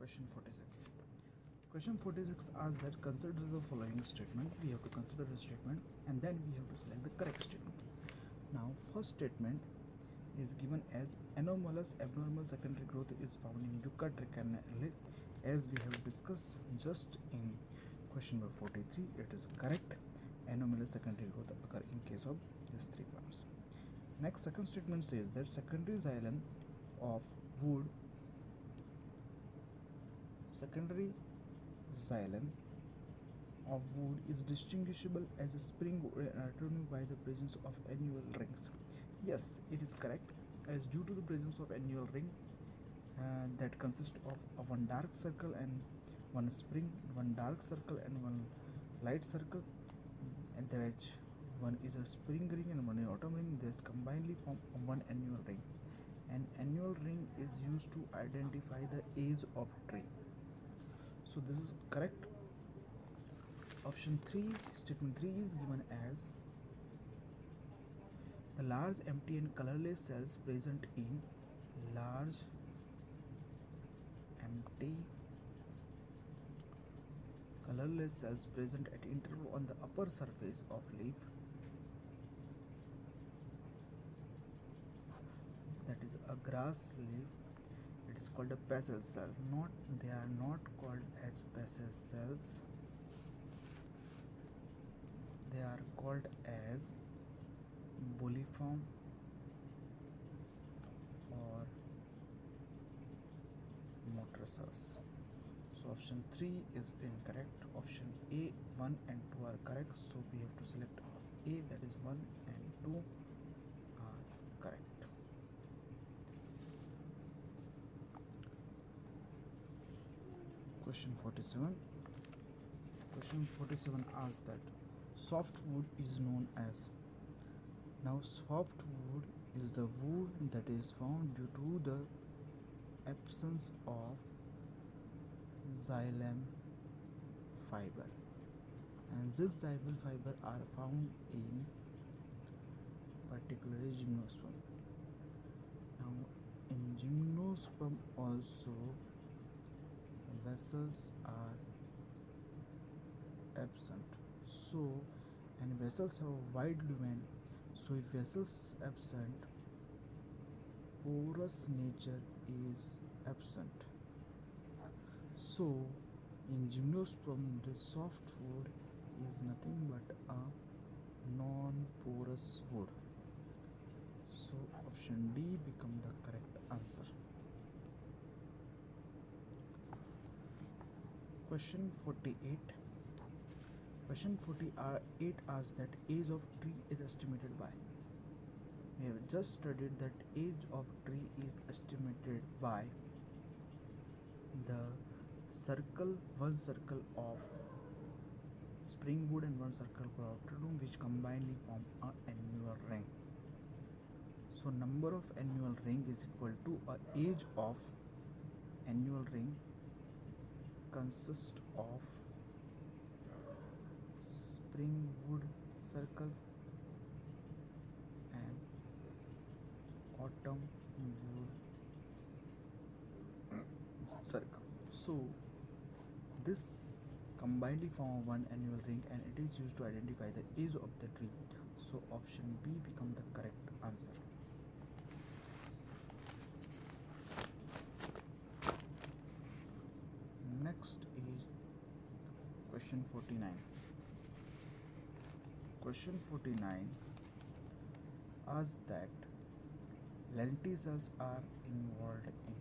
Question 46. Question 46 asks that consider the following statement. We have to consider the statement and then we have to select the correct statement. Now, first statement is given as anomalous abnormal secondary growth is found in eukaryotic canal. As we have discussed just in question number 43, it is correct. Anomalous secondary growth occur in case of these three plants. Next, second statement says that secondary xylem of wood is distinguishable as a spring anatomy by the presence of annual rings. Yes, it is correct, as due to the presence of annual ring that consists of one dark circle and one spring, one dark circle and one light circle, and which one is a spring ring and one is autumn ring. They combinedly form one annual ring. An annual ring is used to identify the age of tree. So this is correct. Option 3, statement 3 is given as the large empty and colorless cells present in large empty colorless cells present at interval on the upper surface of leaf, that is a grass leaf, it is called a basal cell. They are not called as basal cells, they are called as boliform or motor cells. So option 3 is incorrect. Option A, 1 and 2 are correct. So we have to select A, that is 1 and 2 are correct. Question 47. Question 47 asks that softwood is known as. Now softwood is the wood that is found due to the absence of xylem fiber, and this xylem fiber are found in particularly gymnosperm. Now in gymnosperm also vessels are absent, so and vessels have wide lumen. So if vessels is absent, porous nature is absent. So in gymnosperm the softwood is nothing but a non-porous wood. So option D become the correct answer. Question 48. Question 48 asks that age of tree is estimated by. We have just studied that age of tree is estimated by the one circle of spring wood and one circle of autumn, which combinedly form an annual ring. So number of annual ring is equal to a age of annual ring consists of spring wood circle and autumn wood circle. So this combinedly form one annual ring and it is used to identify the age of the tree. So option B become the correct answer. Next is question 49. Question 49 asks that lentil cells are involved in.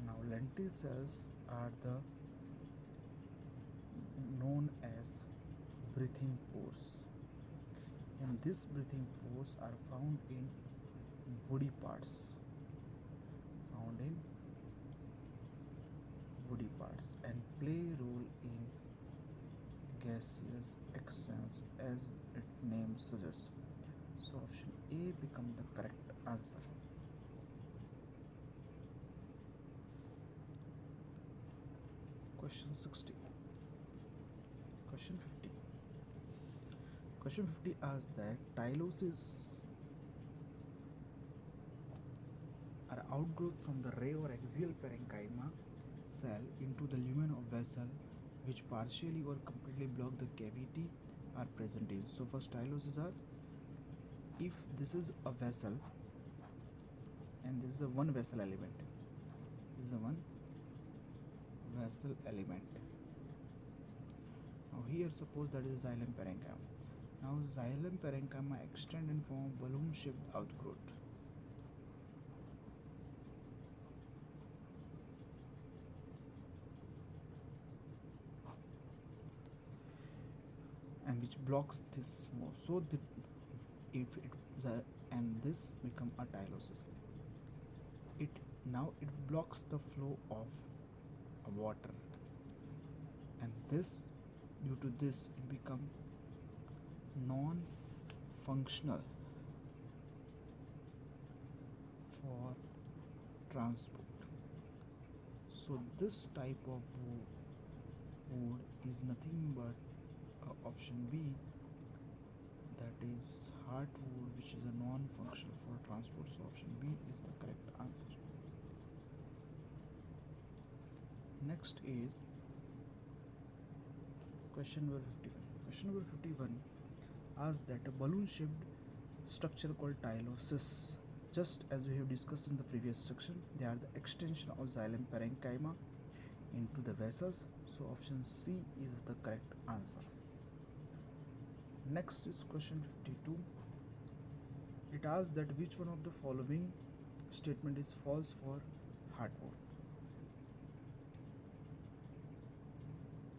Now lentil cells are the known as breathing pores, and these breathing pores are found in woody parts. And play role in gaseous exchange as its name suggests. So option A become the correct answer. Question 60. Question 50. Question 50 asks that are outgrowth from the ray or axial parenchyma cell into the lumen of vessel which partially or completely block the cavity are present in. So for stylosis are, if this is a vessel and this is a one vessel element, this is a one vessel element. Now here suppose that is xylem parenchyma. Now xylem parenchyma extend and form balloon shaped outgrowth. And which blocks this more. So that if it the and this become a tylosis. It now it blocks the flow of water, and this due to this it become non-functional for transport. So this type of wood is nothing but option B, that is hardwood, which is a non-functional for transport. So option B is the correct answer. Next is question number 51. Question number 51 asks that a balloon-shaped structure called tylosis, just as we have discussed in the previous section, they are the extension of xylem parenchyma into the vessels. So option C is the correct answer. Next is question 52. It asks that which one of the following statement is false for hardwood.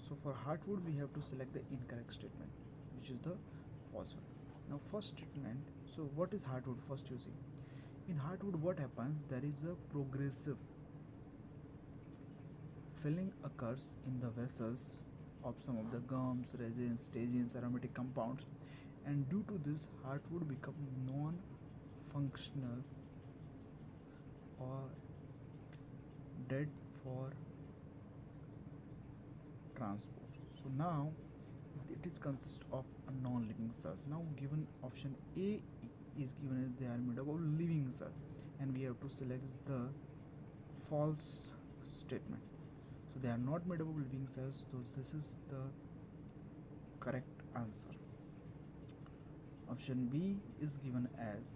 So for hardwood we have to select the incorrect statement, which is the false one. Now first statement, so what is hardwood? First you see, in hardwood what happens, there is a progressive filling occurs in the vessels of some of the gums, resins, stagins, aromatic compounds, and due to this hardwood become non-functional or dead for transport. So now it is consist of a non-living cells. Now given option A is given as they are made up of living cells, and we have to select the false statement. So they are not made up of living cells, so this is the correct answer. Option B is given as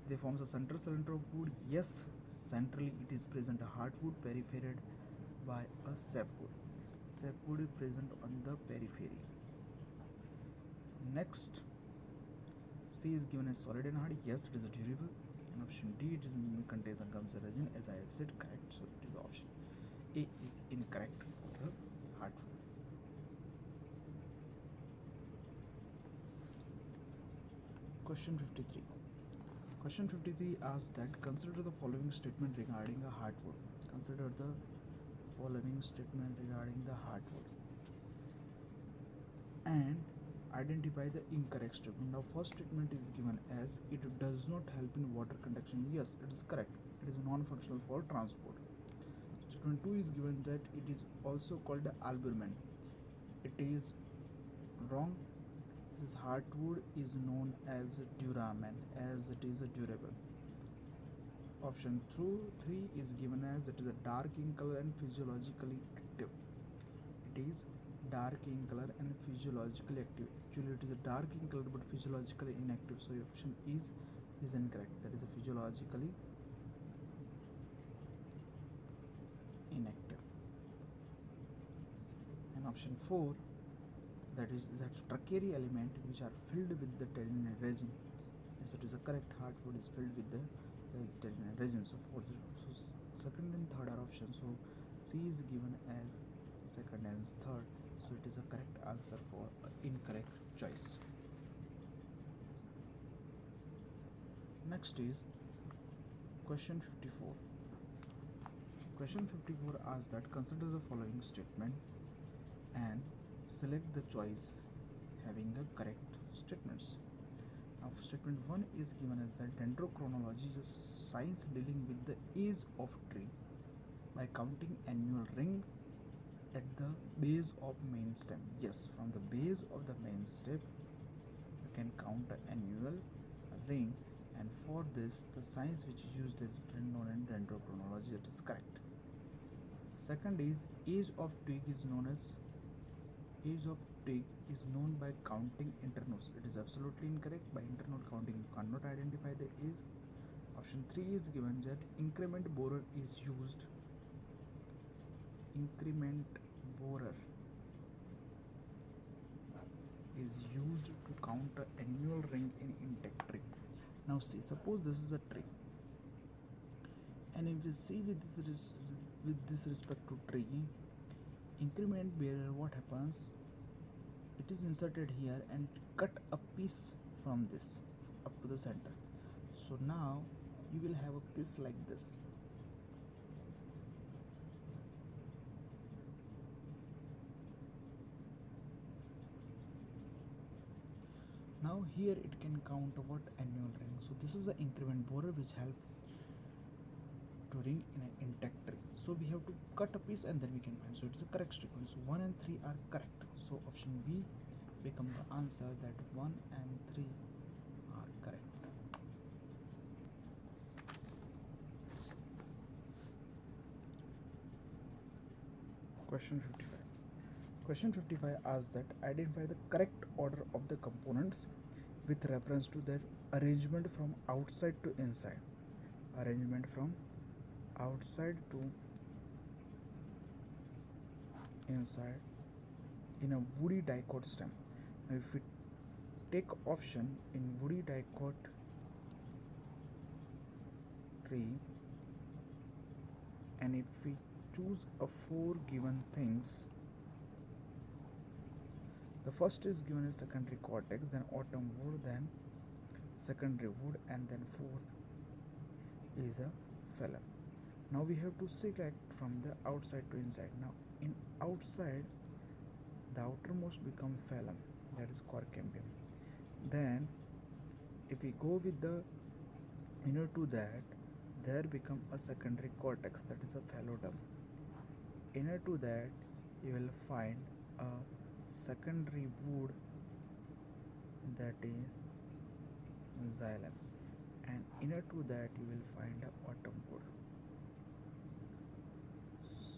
they forms a central cylinder of wood. Yes, centrally it is present a hardwood periphered by a sapwood. Sapwood is present on the periphery. Next, C is given as solid and hard. Yes, it is a durable. And option D, it is contains a gums resin, as I have said, correct. So it is option A is incorrect for the hardwood. Question 53. Question 53 asks that consider the following statement regarding a hardwood. Consider the following statement regarding the hardwood and identify the incorrect statement. Now first statement is given as it does not help in water conduction. Yes, it is correct. It is non-functional for transport. Statement 2 is given that it is also called albumen. It is wrong. This hardwood is known as duramen, as it is a durable. Option 3 is given as it is a dark in color and physiologically active. It is dark in color and physiologically active. Actually, it is a dark in color but physiologically inactive. So option is incorrect. That is a physiologically inactive. And option 4, that is that trachary element which are filled with the tannin and resin. Yes, it is a correct. Hardwood is filled with the tannin and resin. So second and third are options. So C is given as second and third. So it is a correct answer for incorrect choice. Next is question 54. Question 54 asks that consider the following statement and select the choice having the correct statements. Now statement 1 is given as that dendrochronology is a science dealing with the age of tree by counting annual ring at the base of main stem. Yes, from the base of the main stem you can count the annual ring, and for this the science which is used is known as dendrochronology. That is correct. Second is age of twig is known as age of twig is known by counting internodes. It is absolutely incorrect. By internode counting you cannot identify the age. Option 3 is given that increment borer is used. Increment borer is used to count the annual ring in intact tree. Now see, suppose this is a tree, and if we see with this respect to tree, increment bearer, what happens? It is inserted here and cut a piece from this up to the center. So now you will have a piece like this. Now here it can count what annual ring. So this is the increment borer which help to ring in an intact tree. So we have to cut a piece and then we can find. So it's a correct statement. So 1 and 3 are correct. So option B become the answer, that 1 and 3 are correct. Question 55. Question 55 asks that identify the correct order of the components with reference to their arrangement from outside to inside. Arrangement from outside to inside in a woody dicot stem. Now if we take option in woody dicot tree, and if we choose a 4 given things, the first is given as secondary cortex, then autumn wood, then secondary wood, and then fourth is a phylum. Now we have to select from the outside to inside. Now in outside the outermost become phylum, that is corcambium. Then if we go with the inner to that, there become a secondary cortex, that is a phylloderm. Inner to that you will find a secondary wood, that is xylem, and inner to that you will find a autumn wood.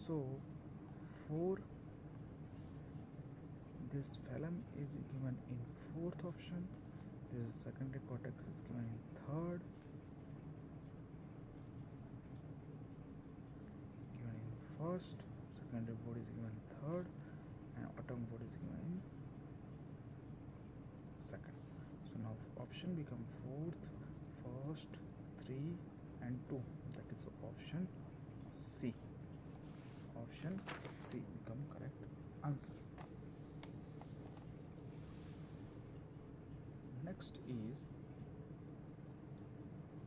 So for this phylum is given in fourth option, this secondary cortex is given in third, given in first, secondary wood is given third, and autumn wood is given in second. So now option become fourth, first, 3 and 2, that is option C. Option C become correct answer. Next is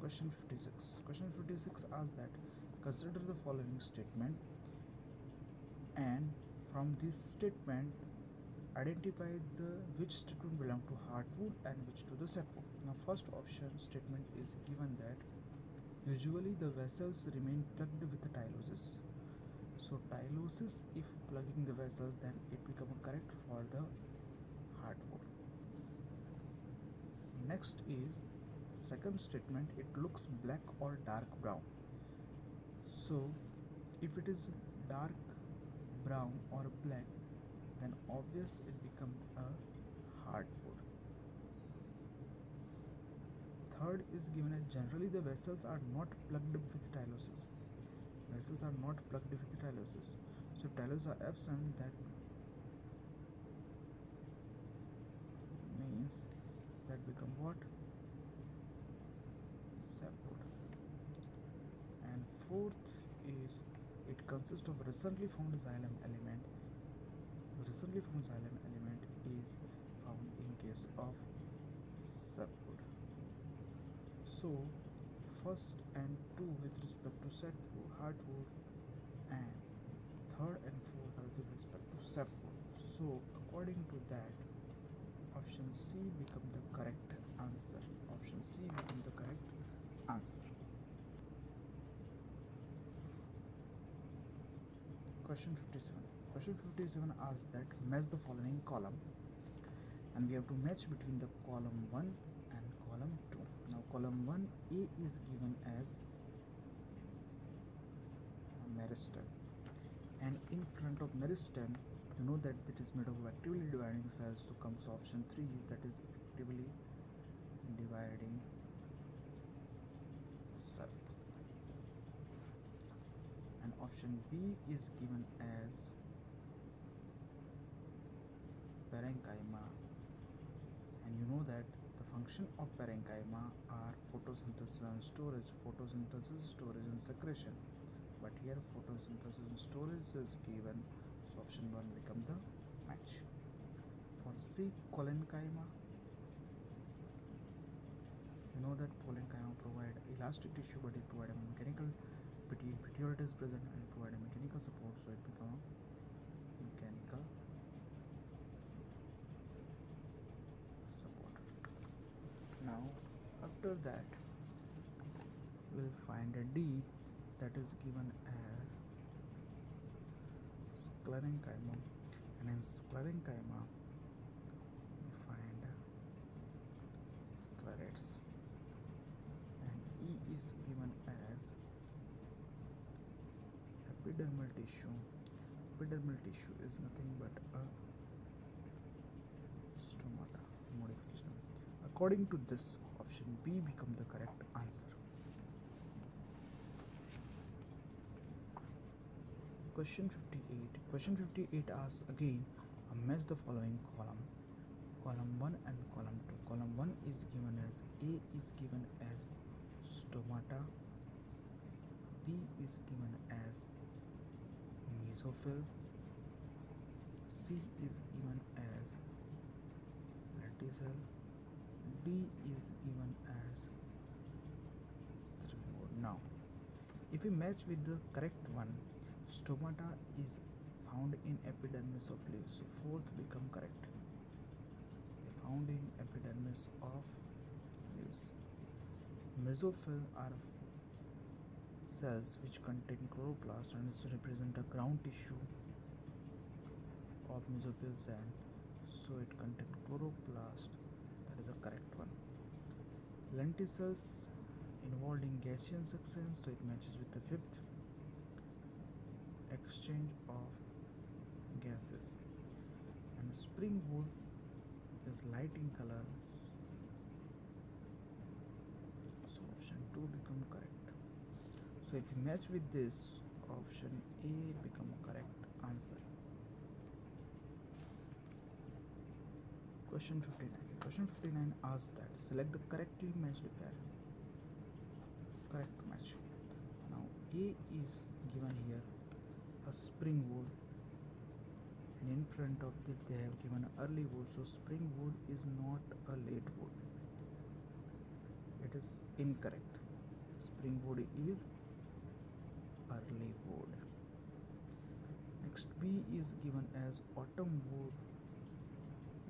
question 56. Question 56 asks that consider the following statement, and from this statement identify the which statement belong to hardwood and which to the sapwood. Now first option statement is given that usually the vessels remain plugged with the tylosis. So tylosis, if plugging the vessels, then it become correct for the hardwood. Next is second statement, it looks black or dark brown. So if it is dark brown or black, then obvious it become a hardwood. Third is given as generally the vessels are not plugged with tylosis. Vessels are not plugged with tylosis. So tylosis are absent, that means that become what? Sapwood. And fourth is it consists of recently found xylem element. The recently found xylem element is found in case of sapwood. So first and 2 with respect to sapwood, hardwood, and third and fourth are with respect to sapwood. So according to that, option C become the correct answer. Option C become the correct answer. Question 57. Question 57 asks that match the following column, and we have to match between the column 1 and column 2. Now column 1 A is given as meristem, and in front of meristem you know that it is made of actively dividing cells, so comes option 3, that is actively dividing cell. And option B is given as parenchyma, and you know that the function of parenchyma are photosynthesis and storage, and secretion, but here photosynthesis and storage is given, so option 1 become the match. For C, collenchyma, you know that parenchyma provide elastic tissue, but it provide a mechanical petiolate is present and provide a mechanical support, so it become a mechanical support. Now after that we'll find a D, that is given as sclerenchyma, and in sclerenchyma we find sclerates, and E is given as epidermal tissue. Epidermal tissue is nothing but a stomata modification. According to this, option B become the correct answer. Question 58. Question 58 asks again, match the following column. Column 1 and column 2. Column 1 is given as A is given as stomata, B is given as mesophyll, C is given as lenticel, D is given as strigmoid. Now if we match with the correct one, stomata is found in epidermis of leaves, so fourth become correct. They found in epidermis of leaves. Mesophyll are cells which contain chloroplast and represent a ground tissue of mesophyll cell, so it contains chloroplast, that is a correct one. Lenticels involved in Gaussian section, so it matches with the fifth. Exchange of gases, and springwood is light in color, so option 2 become correct. So if you match with this, option A become correct answer. Question 59. Question 59 asks that select the correctly matched pair. Correct match. Now A is given here a springwood, and in front of it they have given early wood, so springwood is not a late wood. It is incorrect. Springwood is early wood. Next, B is given as autumn wood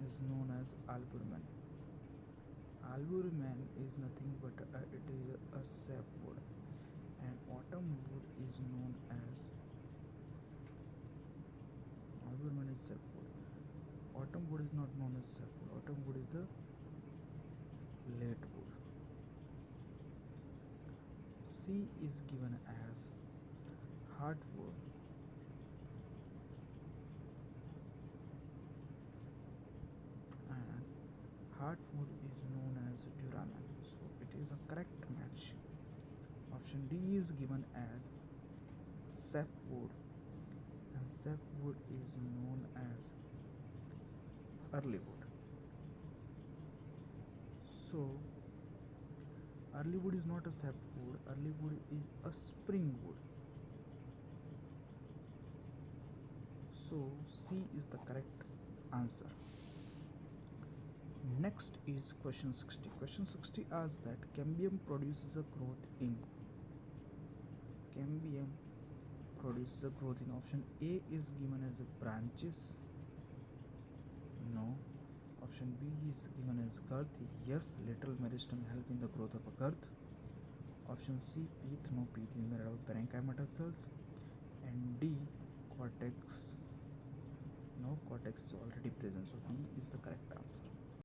is known as albumen. Albumen is nothing but it is a sapwood, and autumn wood is known as albumen is sapwood. Autumn wood is not known as sapwood. Autumn wood is the late wood. C is given as hardwood, and hardwood is known as duramen, so it is a correct match. Option D is given as sapwood, and sapwood is known as early wood. So early wood is not a sapwood, early wood is a springwood. So C is the correct answer. Next is question 60. Question 60 asks that cambium produces a growth in. Cambium produces a growth in. Option A is given as branches. No. Option B is given as girth. Yes, lateral meristem help in the growth of a girth. Option C, pith. No, pith is made out of parenchymatous cells. And D, cortex nerve cortex is already present. So B is the correct answer.